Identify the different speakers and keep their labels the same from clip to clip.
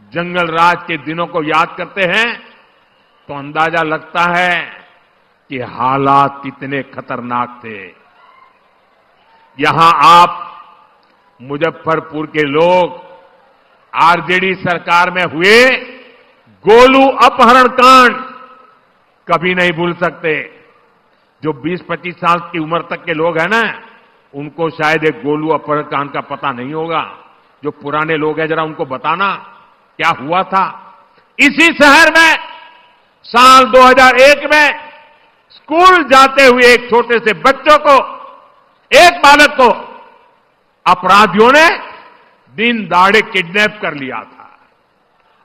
Speaker 1: जंगल राज के दिनों को याद करते हैं तो अंदाजा लगता है कि हालात कितने खतरनाक थे। यहां आप मुजफ्फरपुर के लोग आरजेडी सरकार में हुए गोलू अपहरण कांड कभी नहीं भूल सकते। जो 20-25 साल की उम्र तक के लोग हैं ना, उनको शायद एक गोलू अपहरण कांड का पता नहीं होगा। जो पुराने लोग हैं जरा उनको बताना क्या हुआ था। इसी शहर में साल 2001 में स्कूल जाते हुए एक छोटे से बच्चों को, एक बालक को अपराधियों ने दिन दहाड़े किडनैप कर लिया था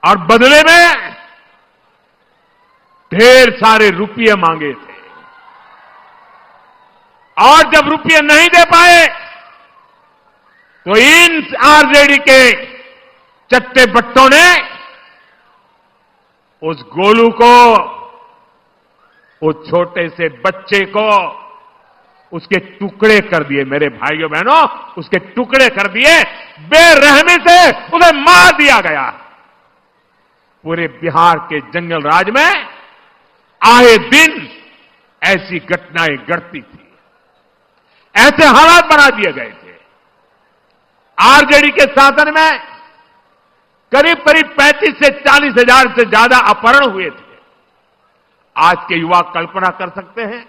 Speaker 1: और बदले में ढेर सारे रुपये मांगे थे। और जब रुपये नहीं दे पाए तो इन आरजेडी के चट्टे बट्टों ने उस गोलू को, उस छोटे से बच्चे को उसके टुकड़े कर दिए। मेरे भाइयों बहनों, उसके टुकड़े कर दिए, बेरहमी से उसे मार दिया गया। पूरे बिहार के जंगल राज में आए दिन ऐसी घटनाएं घटती थी, ऐसे हालात बना दिए गए थे। आरजेडी के शासन में करीब करीब 35 से 40 हजार से ज्यादा अपहरण हुए थे। आज के युवा कल्पना कर सकते हैं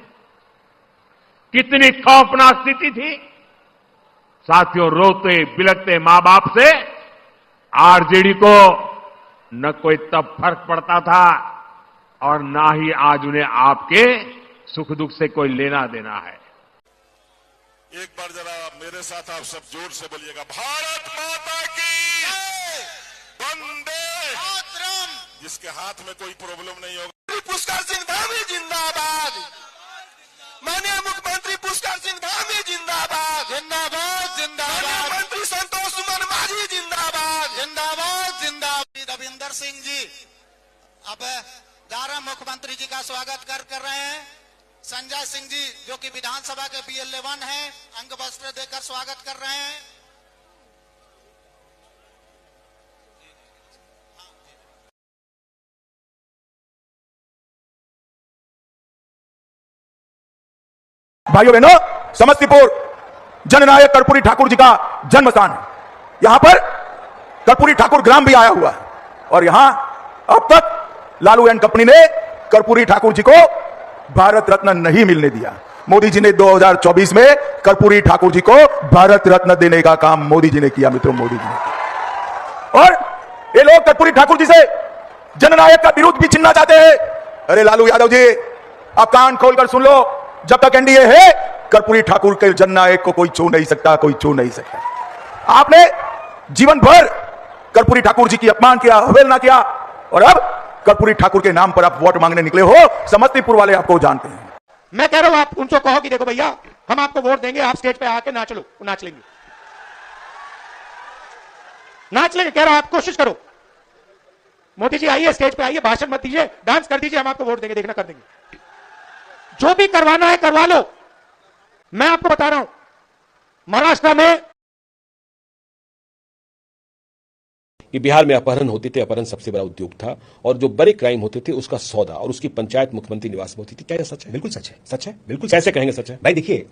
Speaker 1: कितनी खौफनाक स्थिति थी। साथियों, रोते बिलखते मां बाप से आरजेडी को न कोई तब फर्क पड़ता था और ना ही आज उन्हें आपके सुख दुख से कोई लेना देना है।
Speaker 2: एक बार जरा मेरे साथ आप सब जोर से बोलिएगा, भारत माता की वंदे मातरम। जिसके हाथ में कोई प्रॉब्लम नहीं होगा, पुष्कर सिंह धामी जिंदाबाद। माननीय मुख्यमंत्री पुष्कर सिंह धामी जिंदाबाद, जिंदाबाद जिंदाबाद। मंत्री संतोष सुमन माझी जिंदाबाद, जिंदाबाद जिंदाबाद। रविंदर सिंह जी अब दारा मुख्यमंत्री जी का स्वागत कर रहे हैं। संजय सिंह जी जो कि विधानसभा के BLA1 हैं, अंग वस्त्र देकर स्वागत कर रहे हैं।
Speaker 3: भाइयों बहनों, समस्तीपुर जननायक कर्पूरी ठाकुर जी का जन्म स्थान है। यहां पर कर्पूरी ठाकुर ग्राम भी आया हुआ है और यहां अब तक लालू एंड कंपनी ने कर्पूरी ठाकुर जी को भारत रत्न नहीं मिलने दिया। मोदी जी ने 2024 में कर्पूरी ठाकुर जी को भारत रत्न देने का काम मोदी जी ने किया। मित्रों, मोदी जी ने। और ये लोग कर्पूरी ठाकुर जी से जननायक का विरोध भी छीनना चाहते हैं। अरे लालू यादव जी, आप कान खोलकर सुन लो, जब तक एनडीए है कर्पूरी ठाकुर के जननायक को कोई छू नहीं सकता, कोई छू नहीं सकता। आपने जीवन भर कर्पूरी ठाकुर जी की अपमान किया, अवहेलना किया और अब कर्पूरी ठाकुर के नाम पर आप वोट मांगने निकले हो। समस्तीपुर वाले आपको जानते हैं।
Speaker 4: मैं कह रहा हूं आप उनको कहो कि देखो भैया, हम आपको वोट देंगे, आप स्टेज पे आके नाच लो। नाच लेंगे, नाच लेंगे। कह रहा हूं आप कोशिश करो। मोदी जी आइए, स्टेज पे आइए, भाषण मत दीजिए, डांस कर दीजिए, हम आपको वोट देंगे, देखना कर देंगे। जो भी करवाना है करवा लो। मैं आपको बता रहा हूं, महाराष्ट्र में
Speaker 5: कि बिहार में अपहरण होते थे, अपहरण सबसे बड़ा उद्योग था और जो बड़े क्राइम होते थे उसका सौदा और उसकी पंचायत मुख्यमंत्री निवास में होती थी। क्या यह सच है?
Speaker 6: बिल्कुल सच है।
Speaker 5: सच है,
Speaker 6: बिल्कुल
Speaker 5: कैसे कहेंगे सच है?
Speaker 6: भाई देखिए,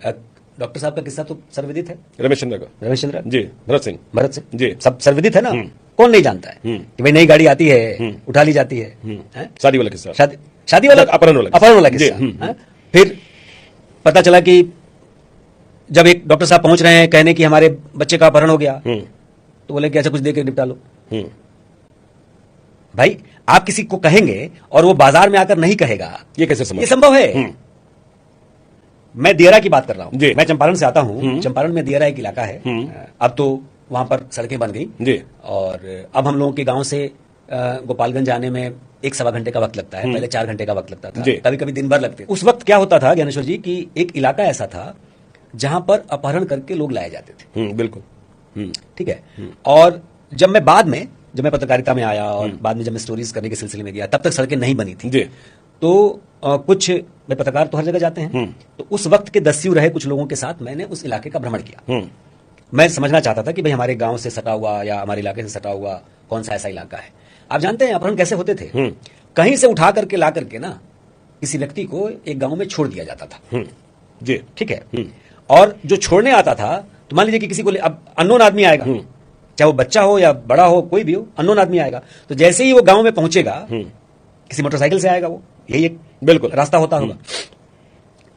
Speaker 6: डॉक्टर साहब का किस्सा तो सर्वविदित है।
Speaker 5: रमेश चंद्र का,
Speaker 6: रमेश चंद्र
Speaker 5: जी, भरत सिंह
Speaker 6: जी, सब सर्वविदित है ना। कौन नहीं जानता है कि भाई नई गाड़ी आती है, उठा ली जाती है।
Speaker 5: शादी वाला किस्सा,
Speaker 6: शादी वाला, अपहरण वाला किस्सा। फिर पता चला कि जब एक डॉक्टर साहब पहुंच रहे हैं कहने कि हमारे बच्चे का अपहरण हो गया, तो बोले कि ऐसा कुछ देके निपटा लो। भाई आप किसी को कहेंगे और वो बाजार में आकर नहीं कहेगा,
Speaker 5: ये कैसे संभव?
Speaker 6: ये संभव है। मैं दियरा की बात कर रहा हूं। मैं चंपारण से आता हूं। चंपारण में दियरा एक इलाका है। अब तो वहां पर सड़कें बन गई और अब हम लोगों के गांव से गोपालगंज आने में 1-1.25 घंटे का वक्त लगता है। पहले 4 घंटे का वक्त लगता था, कभी कभी दिन भर लगते। उस वक्त क्या होता था ज्ञानेश्वर जी कि एक इलाका ऐसा था जहां पर अपहरण करके लोग लाए जाते थे।
Speaker 5: बिल्कुल,
Speaker 6: ठीक है। और जब मैं पत्रकारिता में आया और बाद में जब मैं स्टोरीज करने के सिलसिले में गया, तब तक सड़कें नहीं बनी थी। तो कुछ पत्रकार तो हर जगह जाते हैं, तो उस वक्त के दस्यु रहे कुछ लोगों के साथ मैंने उस इलाके का भ्रमण किया मैं समझना चाहता था कि भाई हमारे गांव से सटा हुआ या हमारे इलाके से सटा हुआ कौन सा ऐसा इलाका है। आप जानते हैं अपहरण कैसे होते थे? कहीं से उठा करके ला करके ना किसी व्यक्ति को एक गांव में छोड़ दिया जाता था। जी ठीक है। और जो छोड़ने आता था, तो मान लीजिए कि किसी को अब अननोन आदमी आएगा, चाहे वो बच्चा हो या बड़ा हो, कोई भी हो, अननोन आदमी आएगा, तो जैसे ही वो गांव में पहुंचेगा, किसी मोटरसाइकिल से आएगा, वो यही एक बिल्कुल रास्ता होता होगा।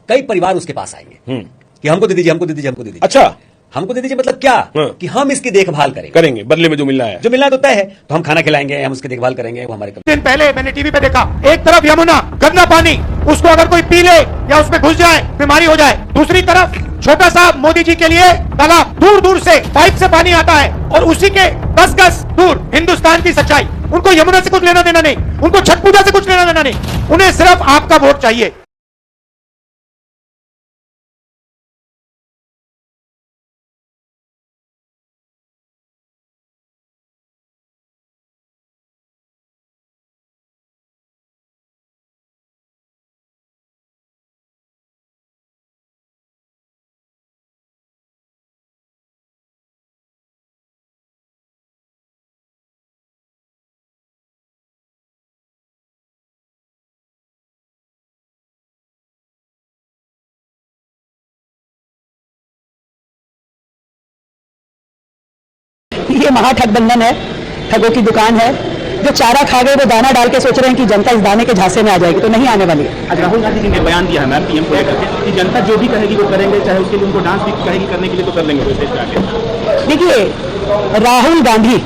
Speaker 6: कई परिवार उसके पास आएंगे कि हमको दे दीजिए, हमको दे दीजिए, हमको दे दीजिए। अच्छा, हमको दे दीजिए मतलब क्या? कि हम इसकी देखभाल करेंगे, बदले में जो मिलना है तो तय है, तो हम खाना खिलाएंगे, हम उसकी देखभाल करेंगे, वो हमारे।
Speaker 4: दिन पहले मैंने टीवी पे देखा, एक तरफ यमुना, गंदा पानी, उसको अगर कोई पी ले या उसमें घुस जाए बीमारी हो जाए, दूसरी तरफ छोटा सा मोदी जी के लिए तालाब, दूर दूर से पाइप से पानी आता है, और उसी के 10 गज दूर हिंदुस्तान की सच्चाई। उनको यमुना से कुछ लेना देना नहीं, उनको छठ पूजा से कुछ लेना देना नहीं, उन्हें सिर्फ आपका वोट चाहिए।
Speaker 7: ये महाठगबंधन है, ठगों की दुकान है। जो चारा खा गए वो दाना डाल के सोच रहे हैं कि जनता इस दाने के झांसे में आ जाएगी, तो नहीं आने वाली है।
Speaker 8: आज राहुल गांधी जी ने बयान दिया है मैम पीएम को लेकर कि जनता जो भी कहेगी वो करेंगे, चाहे उसके लिए उनको डांस भी कहेगी करने के लिए तो कर लेंगे।
Speaker 7: देखिए, राहुल गांधी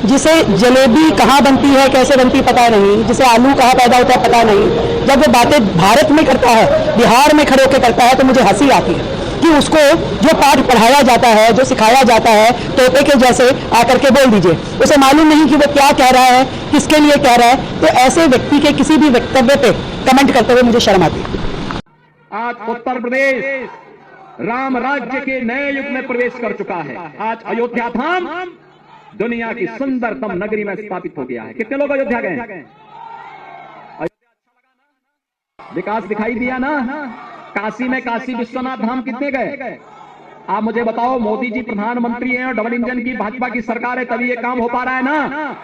Speaker 7: जिसे जलेबी कहाँ बनती है, कैसे बनती पता नहीं, जिसे आलू कहाँ पैदा होता है पता नहीं, जब वो बातें भारत में करता है, बिहार में खड़े होकर करता है, तो मुझे हंसी आती है कि उसको जो पाठ पढ़ाया जाता है, जो सिखाया जाता है, तोते के जैसे आकर के बोल दीजिए, उसे मालूम नहीं कि वो क्या कह रहा है, किसके लिए कह रहा है। तो ऐसे व्यक्ति के किसी भी वक्तव्य पे कमेंट करते हुए मुझे शर्म आती है।
Speaker 8: आज उत्तर प्रदेश राम राज्य के नए युग में प्रवेश कर चुका है। आज अयोध्या धाम दुनिया की सुंदरतम नगरी में स्थापित हो गया है। कितने लोग अयोध्या गए? विकास दिखाई दिया ना? काशी में काशी विश्वनाथ धाम कितने गए? आप मुझे बताओ, मोदी जी प्रधानमंत्री हैं और डबल इंजन की भाजपा की सरकार है, तभी ये काम हो पा रहा है ना?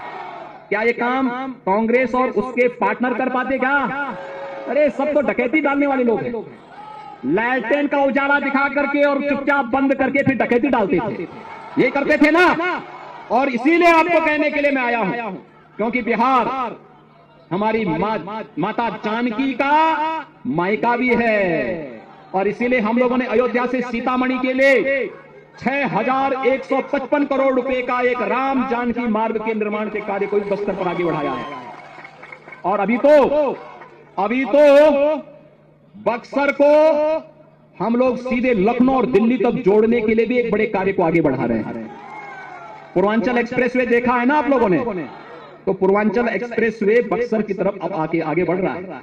Speaker 8: क्या ये काम कांग्रेस और उसके पार्टनर कर पाते क्या? अरे सब तो डकैती डालने वाले लोग हैं। लैट्रिन का उजाला दिखा करके और चुपचाप बंद करके फिर डकैती डालते थे, ये करते थे ना? और इसीलिए आपको कहने के लिए मैं आया हूं, क्योंकि बिहार हमारी माता जानकी का मायका भी है, और इसीलिए हम लोगों ने अयोध्या से सीतामढ़ी के लिए 6155 करोड़ रुपए का एक राम जानकी मार्ग के निर्माण के कार्य को बस्तर पर आगे बढ़ाया है। और अभी तो बक्सर को हम लोग सीधे लखनऊ और दिल्ली तक जोड़ने के लिए भी एक बड़े कार्य को आगे बढ़ा रहे हैं। पूर्वांचल एक्सप्रेसवे देखा है ना आप लोगों ने? तो पूर्वांचल एक्सप्रेसवे बक्सर की तरफ अब आगे बढ़ रहा है।